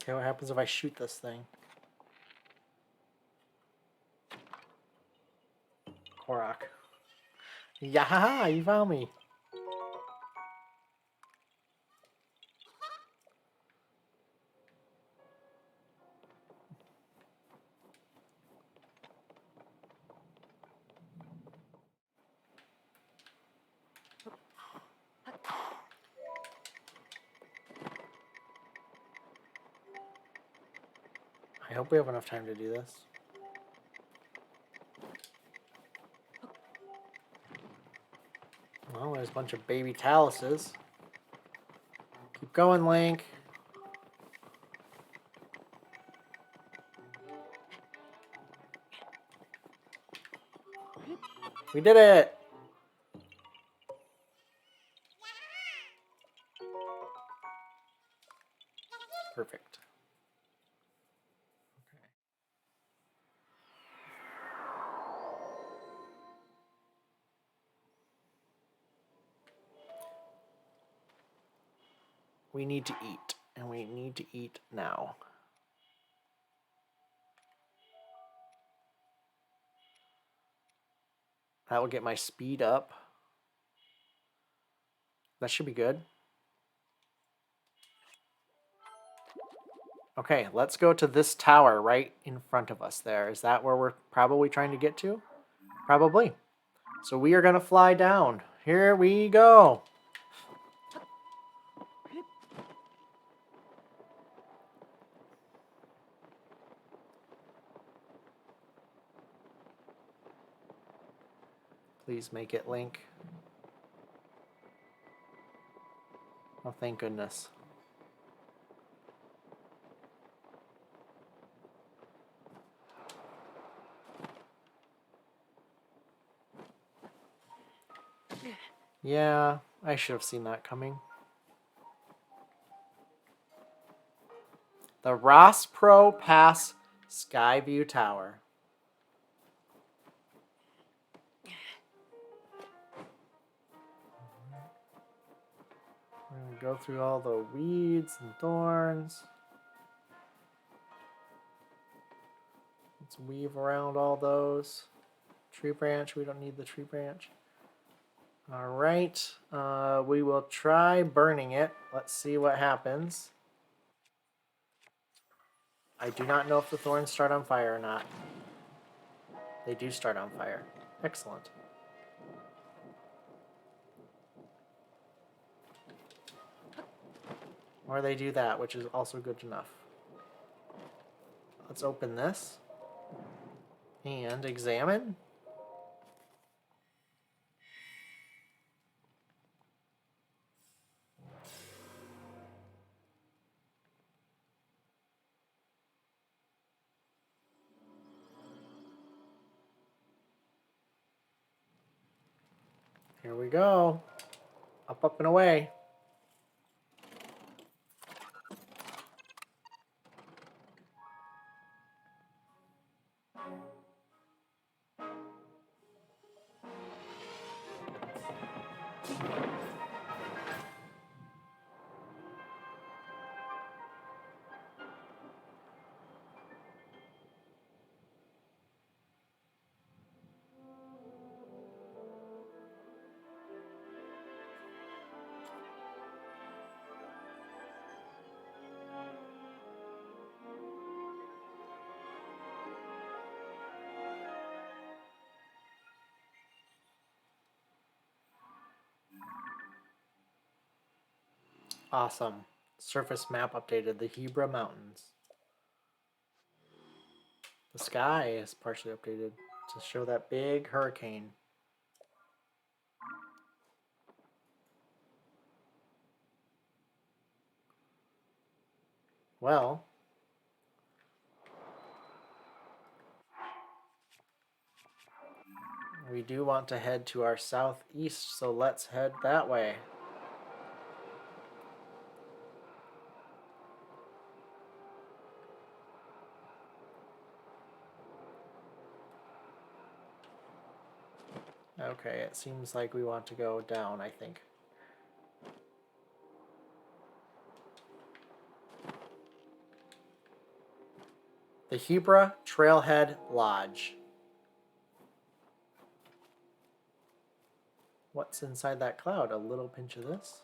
Okay, what happens if I shoot this thing? Korok. Yeah, you found me. I hope we have enough time to do this. Well, there's a bunch of baby taluses. Keep going, Link. We did it! Perfect. Okay. We need to eat, and we need to eat now. That will get my speed up. That should be good. Okay, let's go to this tower right in front of us there. Is that where we're probably trying to get to? Probably. So we are going to fly down. Here we go. Please make it, Link. Oh, thank goodness. Yeah, I should have seen that coming. The Rospro Pass Skyview Tower. We're going to go through all the weeds and thorns. Let's weave around all those. Tree branch, we don't need the tree branch. All right, we will try burning it. Let's see what happens. I do not know if the thorns start on fire or not. They do start on fire. Excellent. Or they do that, which is also good enough. Let's open this and examine. Here we go. Up, up, and away. Awesome. Surface map updated. The Hebra Mountains. The sky is partially updated to show that big hurricane. Well, we do want to head to our southeast, so let's head that way. Okay, it seems like we want to go down, I think. The Hebra Trailhead Lodge. What's inside that cloud? A little pinch of this.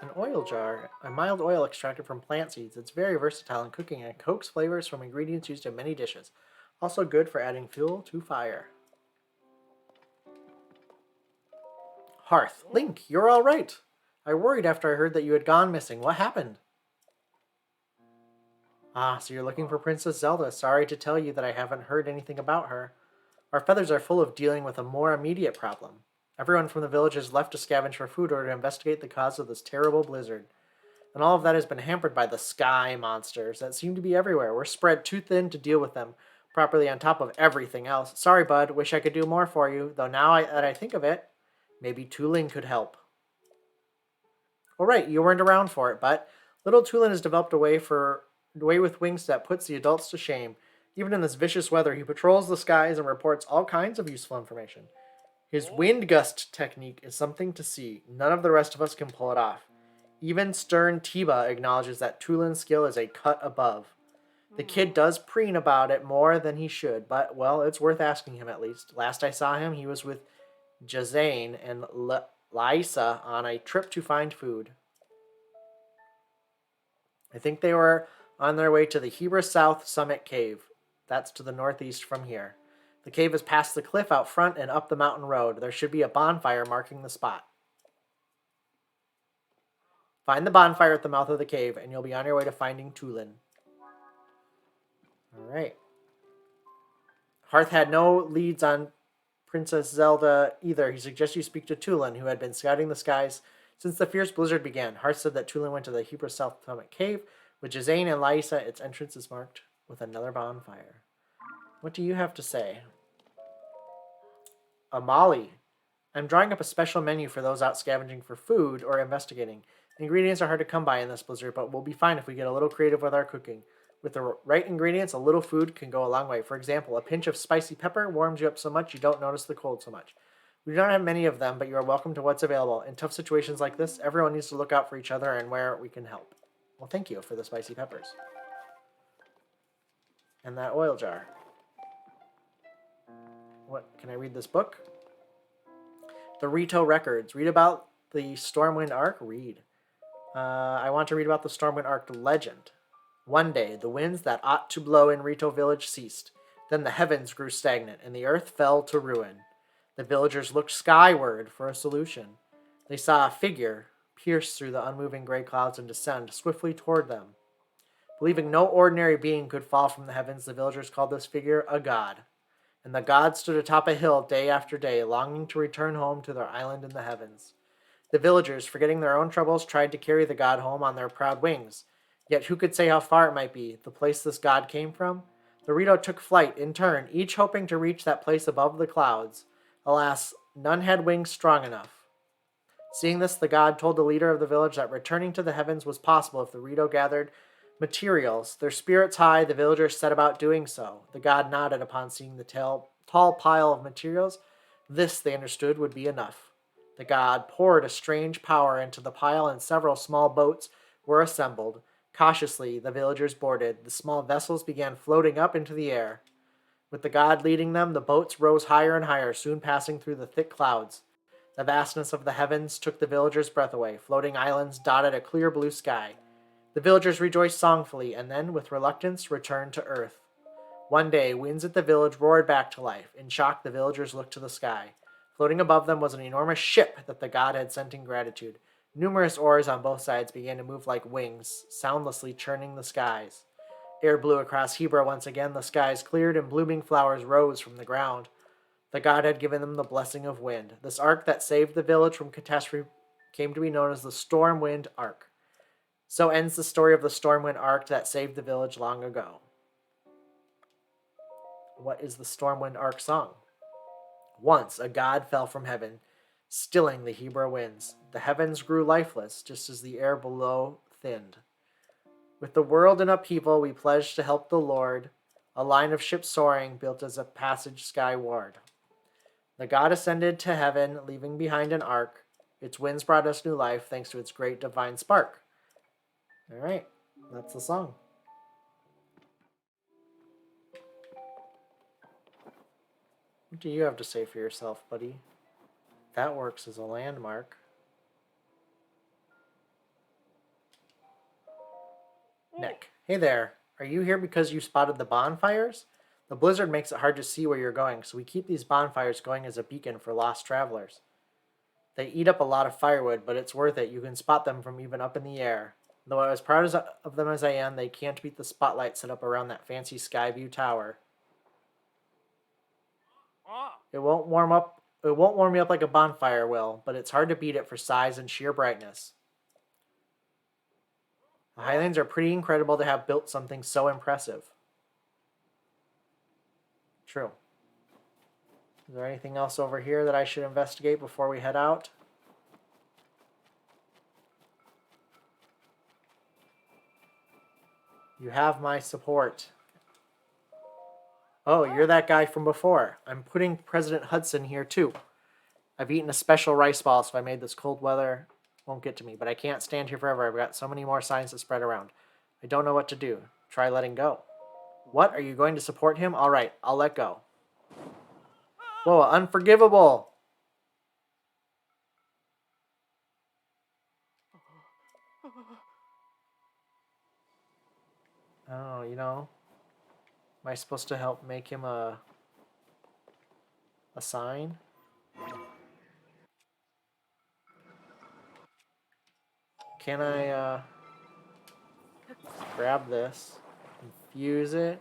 An oil jar, a mild oil extracted from plant seeds. It's very versatile in cooking and coax flavors from ingredients used in many dishes. Also good for adding fuel to fire. Hearth. Link, you're all right. I worried after I heard that you had gone missing. What happened? Ah, so you're looking for Princess Zelda. Sorry to tell you that I haven't heard anything about her. Our feathers are full of dealing with a more immediate problem. Everyone from the village has left to scavenge for food or to investigate the cause of this terrible blizzard. And all of that has been hampered by the sky monsters that seem to be everywhere. We're spread too thin to deal with them properly on top of everything else. Sorry, bud. Wish I could do more for you. Though now that I think of it, maybe Tulin could help. All right, you weren't around for it, but little Tulin has developed a way with wings that puts the adults to shame. Even in this vicious weather, he patrols the skies and reports all kinds of useful information. His wind gust technique is something to see. None of the rest of us can pull it off. Even stern Tiba acknowledges that Tulin's skill is a cut above. The kid does preen about it more than he should, but, well, it's worth asking him at least. Last I saw him, he was with Jazane and Lysa on a trip to find food. I think they were on their way to the Hebra South Summit Cave. That's to the northeast from here. The cave is past the cliff out front and up the mountain road. There should be a bonfire marking the spot. Find the bonfire at the mouth of the cave, and you'll be on your way to finding Tulin. All right. Hearth had no leads on Princess Zelda either. He suggests you speak to Tulin, who had been scouting the skies since the fierce blizzard began. Hearth said that Tulin went to the Hebra South Summit Cave with Jazane and Lysa. Its entrance is marked with another bonfire. What do you have to say? Amali. I'm drawing up a special menu for those out scavenging for food or investigating. The ingredients are hard to come by in this blizzard, but we'll be fine if we get a little creative with our cooking. With the right ingredients, a little food can go a long way. For example, a pinch of spicy pepper warms you up so much you don't notice the cold so much. We don't have many of them, but you are welcome to what's available. In tough situations like this, everyone needs to look out for each other and where we can help. Well, thank you for the spicy peppers. And that oil jar. What, can I read this book? The Rito Records. Read about the Stormwind Arc? Read. I want to read about the Stormwind Arc legend. One day, the winds that ought to blow in Rito village ceased. Then the heavens grew stagnant, and the earth fell to ruin. The villagers looked skyward for a solution. They saw a figure pierce through the unmoving gray clouds and descend swiftly toward them. Believing no ordinary being could fall from the heavens, the villagers called this figure a god. And the god stood atop a hill day after day, longing to return home to their island in the heavens. The villagers, forgetting their own troubles, tried to carry the god home on their proud wings. Yet who could say how far it might be, the place this god came from? The Rito took flight in turn, each hoping to reach that place above the clouds. Alas, none had wings strong enough. Seeing this, the god told the leader of the village that returning to the heavens was possible if the Rito gathered materials. Their spirits high, the villagers set about doing so. The god nodded upon seeing the tall pile of materials. This, they understood, would be enough. The god poured a strange power into the pile, and several small boats were assembled. Cautiously, the villagers boarded. The small vessels began floating up into the air. With the god leading them, the boats rose higher and higher, soon passing through the thick clouds. The vastness of the heavens took the villagers' breath away. Floating islands dotted a clear blue sky. The villagers rejoiced songfully, and then, with reluctance, returned to earth. One day, winds at the village roared back to life. In shock, the villagers looked to the sky. Floating above them was an enormous ship that the god had sent in gratitude. Numerous oars on both sides began to move like wings, soundlessly churning the skies. Air blew across Hebra once again, the skies cleared, and blooming flowers rose from the ground. The god had given them the blessing of wind. This ark that saved the village from catastrophe came to be known as the Stormwind Arc. So ends the story of the Stormwind Arc that saved the village long ago. What is the Stormwind Arc song? Once a god fell from heaven, stilling the Hebra winds. The heavens grew lifeless, just as the air below thinned. With the world in upheaval, we pledged to help the Lord, a line of ships soaring, built as a passage skyward. The god ascended to heaven, leaving behind an ark. Its winds brought us new life thanks to its great divine spark. All right, that's the song. What do you have to say for yourself, buddy? That works as a landmark. Nick. Hey there. Are you here because you spotted the bonfires? The blizzard makes it hard to see where you're going, so we keep these bonfires going as a beacon for lost travelers. They eat up a lot of firewood, but it's worth it. You can spot them from even up in the air. Though as proud of them as I am, they can't beat the spotlight set up around that fancy Skyview tower. It won't warm me up like a bonfire will, but it's hard to beat it for size and sheer brightness. The Highlands are pretty incredible to have built something so impressive. True. Is there anything else over here that I should investigate before we head out? You have my support. Oh, you're that guy from before. I'm putting President Hudson here too. I've eaten a special rice ball, so I made this cold weather won't get to me, but I can't stand here forever. I've got so many more signs to spread around. I don't know what to do. Try letting go. What? Are you going to support him? All right, I'll let go. Whoa, unforgivable. Oh, you know, am I supposed to help make him a sign? Can I grab this, infuse it?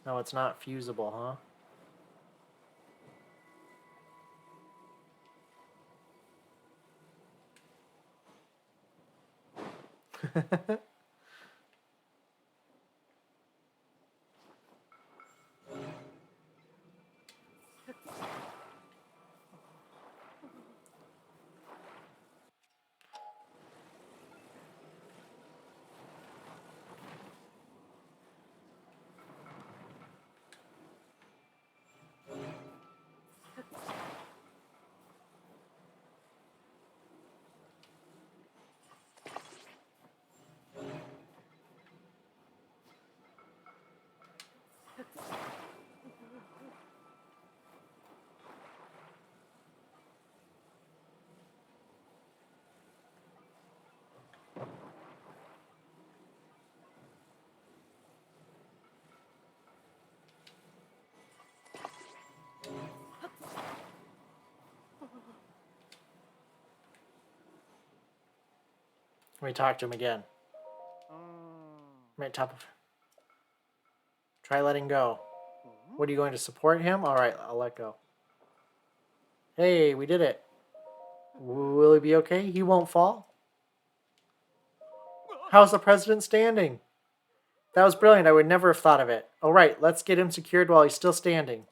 No, it's not fusible, huh? Let me talk to him again. Right top of. Try letting go. What, are you going to support him? All right, I'll let go. Hey, we did it. Will he be okay? He won't fall. How's the president standing? That was brilliant. I would never have thought of it. All right, let's get him secured while he's still standing.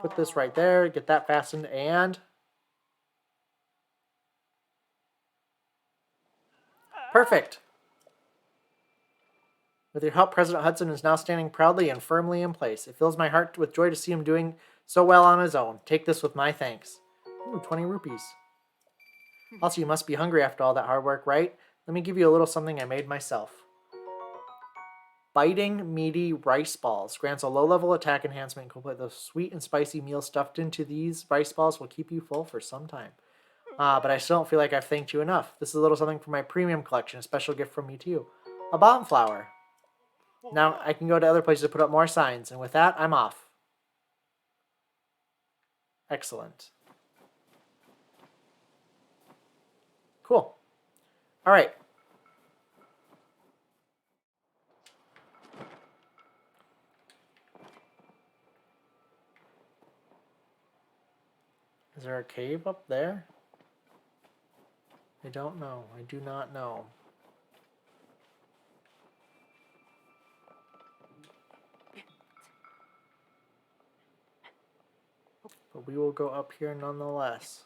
Put this right there. Get that fastened and... Perfect. With your help, President Hudson is now standing proudly and firmly in place. It fills my heart with joy to see him doing so well on his own. Take this with my thanks. Ooh, 20 rupees. Also, you must be hungry after all that hard work, right? Let me give you a little something I made myself. Biting, meaty rice balls. Grants a low-level attack enhancement. Complete the sweet and spicy meal stuffed into these rice balls will keep you full for some time. But I still don't feel like I've thanked you enough. This is a little something for my premium collection. A special gift from me to you. A bomb flower. Now I can go to other places to put up more signs. And with that, I'm off. Excellent. Cool. All right. Is there a cave up there? I don't know. I do not know. But we will go up here nonetheless.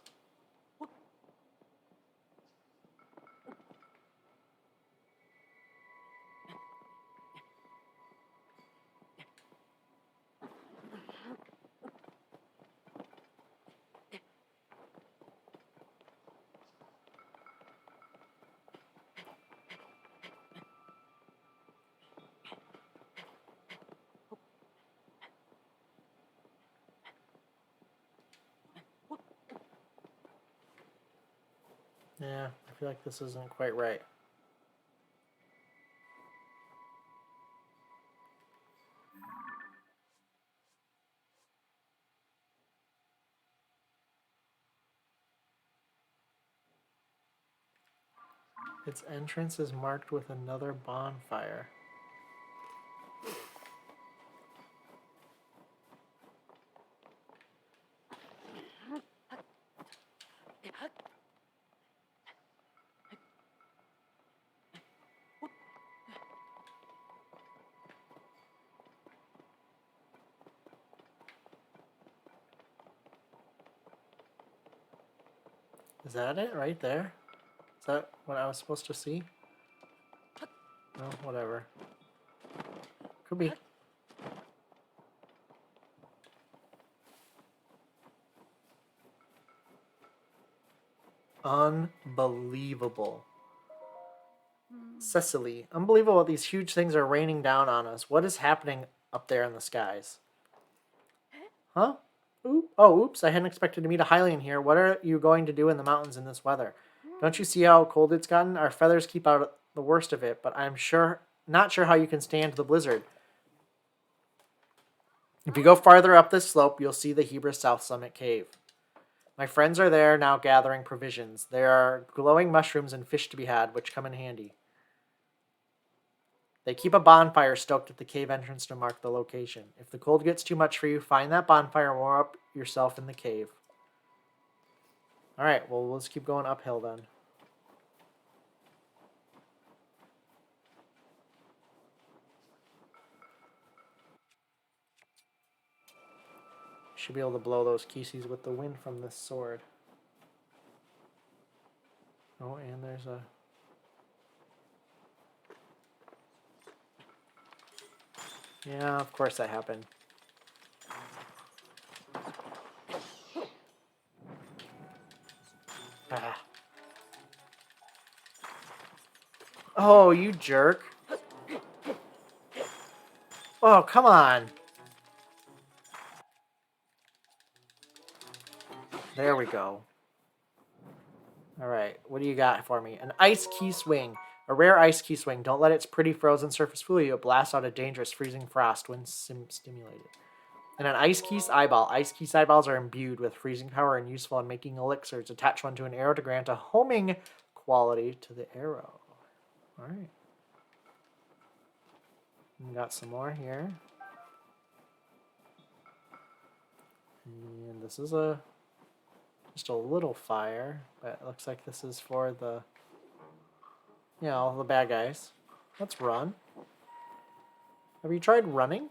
Yeah, I feel like this isn't quite right. Its entrance is marked with another bonfire. Is that it right there? Is that what I was supposed to see? No, whatever. Could be. Unbelievable. Cecily, unbelievable these huge things are raining down on us. What is happening up there in the skies? Huh? Oops, I hadn't expected to meet a Hylian here. What are you going to do in the mountains in this weather? Don't you see how cold it's gotten? Our feathers keep out the worst of it, but I'm not sure how you can stand the blizzard. If you go farther up this slope, you'll see the Hebra South Summit Cave. My friends are there now gathering provisions. There are glowing mushrooms and fish to be had, which come in handy. They keep a bonfire stoked at the cave entrance to mark the location. If the cold gets too much for you, find that bonfire and warm up yourself in the cave. Alright, well, let's keep going uphill then. Should be able to blow those Kisis with the wind from this sword. Oh, and there's a... Yeah, of course that happened. Ah. Oh, you jerk. Oh, come on. There we go. Alright, what do you got for me? An ice key swing. A rare ice key swing. Don't let its pretty frozen surface fool you. It blasts out a dangerous freezing frost when stimulated. And an ice keys eyeball. Ice keys eyeballs are imbued with freezing power and useful in making elixirs. Attach one to an arrow to grant a homing quality to the arrow. Alright. We got some more here. And this is just a little fire, but it looks like this is for the, the bad guys. Let's run. Have you tried running?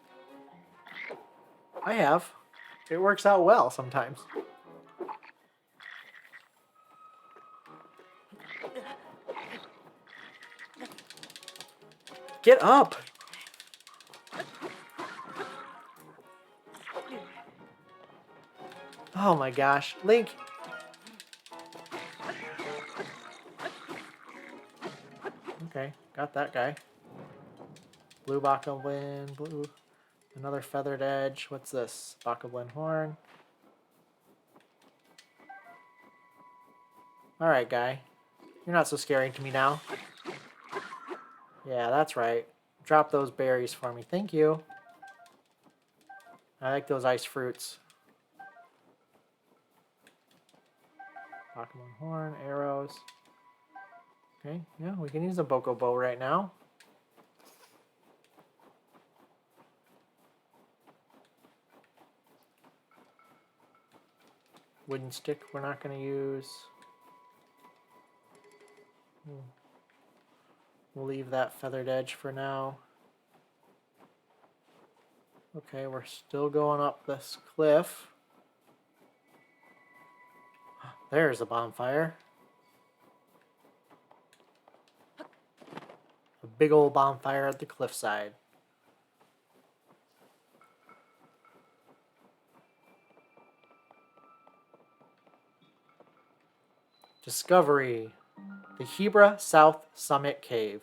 I have. It works out well sometimes. Get up! Oh my gosh. Link! Okay, got that guy. Blue Bokoblin, blue. Another feathered edge. What's this? Bokoblin horn. Alright, guy. You're not so scary to me now. Yeah, that's right. Drop those berries for me. Thank you. I like those ice fruits. Bokoblin horn, arrows. Okay, yeah, we can use a Boko bow right now. Wooden stick we're not going to use. We'll leave that feathered edge for now. Okay, we're still going up this cliff. There's a bonfire. A big old bonfire at the cliffside. Discovery. The Hebra South Summit Cave.